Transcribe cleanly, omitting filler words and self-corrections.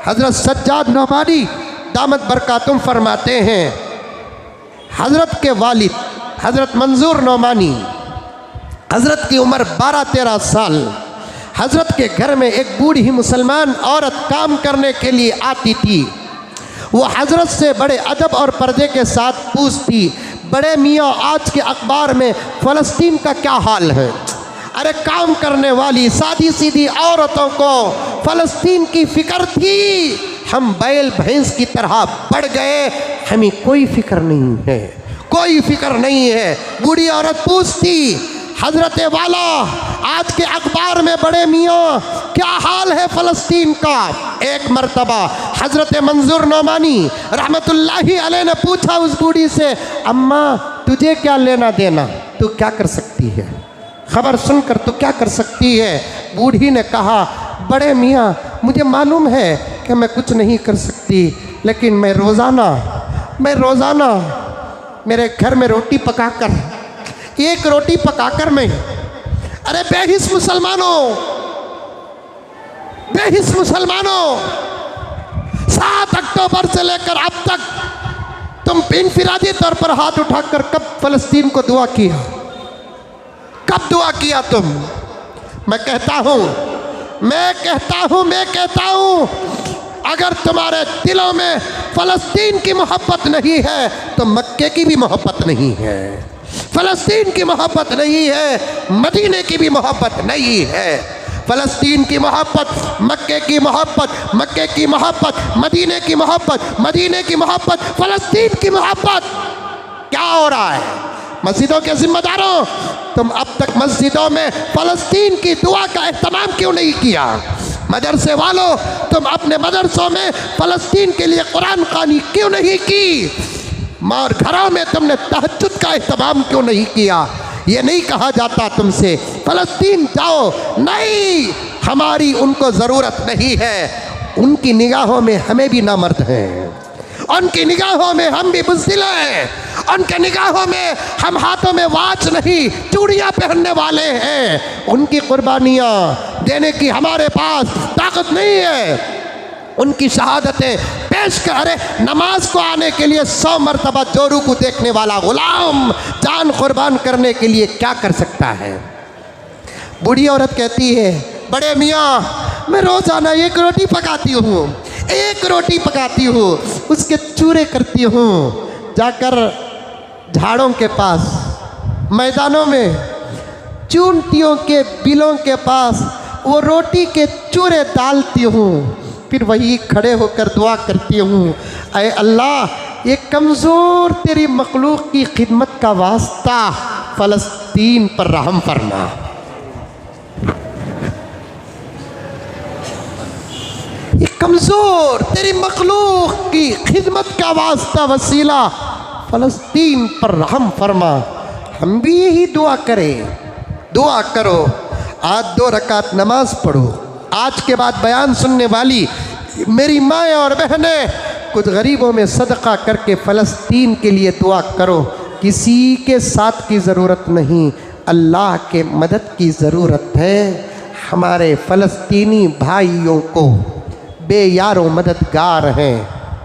हज़रत सज्जाद नौमानी दामत बरकातुम फरमाते हैं, हज़रत के वालिद हज़रत मंजूर नौमानी, हज़रत की उम्र 12-13 साल। हज़रत के घर में एक बूढ़ी मुसलमान औरत काम करने के लिए आती थी। वो हज़रत से बड़े अदब और पर्दे के साथ पूछती, बड़े मियाँ आज के अखबार में फ़लस्तीन का क्या हाल है? अरे काम करने वाली सादी सीधी औरतों को फ़लस्तीन की फ़िक्र थी, हम बैल भैंस की तरह बढ़ गए, हमें कोई फ़िक्र नहीं है, कोई फ़िक्र नहीं है। बूढ़ी औरत पूछती, हज़रत वाला आज के अखबार में बड़े मियाँ क्या हाल है फ़लस्तीन का? एक मरतबा हज़रत मंजूर नौमानी रहमतुल्लाहि अलैह ने पूछा उस बूढ़ी से, अम्मा तुझे क्या लेना देना, तू क्या कर सकती है? खबर सुनकर तू क्या कर सकती है? बूढ़ी ने कहा, बड़े मियाँ मुझे मालूम है कि मैं कुछ नहीं कर सकती, लेकिन मैं रोज़ाना मेरे घर में रोटी पकाकर, एक रोटी पकाकर मैं, अरे बेहिस मुसलमानों 7 अक्टूबर से लेकर अब तक तुम इनफिरादी तौर पर हाथ उठाकर कब फ़लस्तीन को दुआ किया? कब दुआ किया तुम? मैं कहता हूँ अगर तुम्हारे दिलों में फ़लस्तीन की मोहब्बत नहीं है तो मक्के की भी मोहब्बत नहीं है, फ़लस्तीन की मोहब्बत नहीं है, मदीने की भी मोहब्बत नहीं है। फ़लस्तीन की मोहब्बत, मक्के की मोहब्बत, मक्के की मोहब्बत, मदीने की मोहब्बत, मदीने की मोहब्बत, फ़लस्तीन की मोहब्बत। क्या हो रहा है? मस्जिदों के ज़िम्मेदारों, तुम अब तक मस्जिदों में फ़लस्तीन की दुआ का एहतमाम क्यों नहीं किया? मदरसे वालों, तुम अपने मदरसों में फ़लस्तीन के लिए कुरान ख़वानी क्यों नहीं की? और घरों में तुमने तहज्जुद का एहतमाम क्यों नहीं किया? ये नहीं कहा जाता तुमसे फ़लस्तीन जाओ, नहीं, हमारी उनको ज़रूरत नहीं है। उनकी निगाहों में हमें भी नामर्द हैं, उनकी निगाहों में हम भी बुज़दिल हैं, उनके निगाहों में हम हाथों में वाच नहीं चूड़ियाँ पहनने वाले हैं। उनकी कुर्बानियाँ देने की हमारे पास ताकत नहीं है। उनकी शहादतें पेश करे, नमाज को आने के लिए 100 मरतबा जोरू को देखने वाला गुलाम जान कुर्बान करने के लिए क्या कर सकता है? बूढ़ी औरत कहती है, बड़े मियाँ मैं रोज़ाना एक रोटी पकाती हूँ, उसके चूरे करती हूँ, जाकर झाड़ों के पास, मैदानों में, चूंटियों के बिलों के पास वो रोटी के चूरे डालती हूँ, फिर वही खड़े होकर दुआ करती हूँ, ऐ अल्लाह ये कमज़ोर तेरी मखलूक की खिदमत का वास्ता फ़लस्तीन पर रहम फरमा। ये कमज़ोर तेरी मखलूक की खिदमत का वास्ता वसीला फ़लस्तीन पर रहम फरमा। हम भी यही दुआ करें, दुआ करो, आज 2 रकात नमाज पढ़ो। आज के बाद बयान सुनने वाली मेरी माएँ और बहनें, कुछ गरीबों में सदका करके फ़लस्तीन के लिए दुआ करो। किसी के साथ की ज़रूरत नहीं, अल्लाह के मदद की ज़रूरत है। हमारे फ़लस्तीनी भाइयों को बेयारो मददगार हैं।